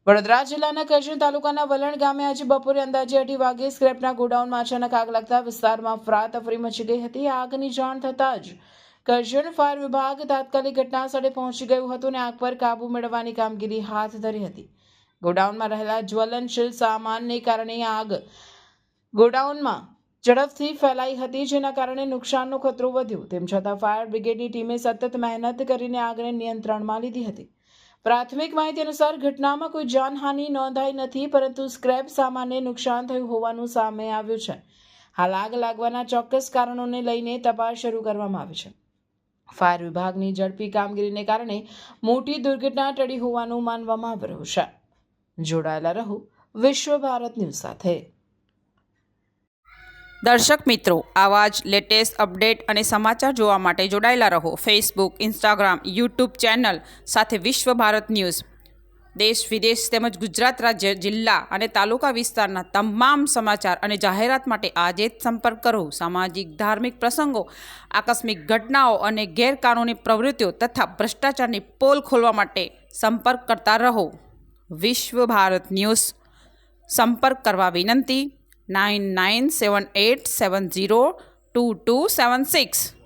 વડોદરા જિલ્લાના કરજણ તાલુકાના વલણ ગામે આજે બપોરે અંદાજે 2:30 વાગે સ્ક્રેપના ગોડાઉનમાં અચાનક આગ લાગતા વિસ્તારમાં અફરાતફરી મચી ગઈ હતી। આગની જાણ થતાં જ કરજણ ફાયર વિભાગ તાત્કાલિક ઘટના સ્થળે પહોંચી ગયું હતું અને આગ પર કાબૂ મેળવવાની કામગીરી હાથ ધરી હતી। ગોડાઉનમાં રહેલા જ્વલનશીલ સામાનને કારણે આગ ગોડાઉનમાં ઝડપથી ફેલાઈ હતી, જેના કારણે નુકસાનનો ખતરો વધ્યો। તેમ છતાં ફાયર બ્રિગેડની ટીમે સતત મહેનત કરીને આગને નિયંત્રણમાં લીધી હતી। પ્રાથમિક માહિતી અનુસાર ઘટનામાં કોઈ જાનહાનિ નોંધાઈ નથી, પરંતુ સ્ક્રેપ સામાનને નુકસાન થયું હોવાનું સામે આવ્યું છે। હાલ આગ લાગવાના ચોક્કસ કારણોને લઈને તપાસ શરૂ કરવામાં આવી છે। ફાયર વિભાગની ઝડપી કામગીરીને કારણે મોટી દુર્ઘટના ટળી હોવાનું માનવામાં આવી રહ્યું છે। જોડાયેલા રહો વિશ્વ ભારત ન્યૂઝ સાથે। દર્શક મિત્રો, આવા જ લેટેસ્ટ અપડેટ અને સમાચાર જોવા માટે જોડાયેલા રહો ફેસબુક, ઇન્સ્ટાગ્રામ, યુટ્યુબ ચેનલ સાથે વિશ્વ ભારત ન્યૂઝ। દેશ વિદેશ તેમજ ગુજરાત રાજ્ય, જિલ્લા અને તાલુકા વિસ્તારના તમામ સમાચાર અને જાહેરાત માટે આજે જ સંપર્ક કરો। સામાજિક ધાર્મિક પ્રસંગો, આકસ્મિક ઘટનાઓ અને ગેરકાનૂની પ્રવૃત્તિઓ તથા ભ્રષ્ટાચારની પોલ ખોલવા માટે સંપર્ક કરતા રહો। વિશ્વ ભારત ન્યૂઝ સંપર્ક કરવા વિનંતી 9978702276।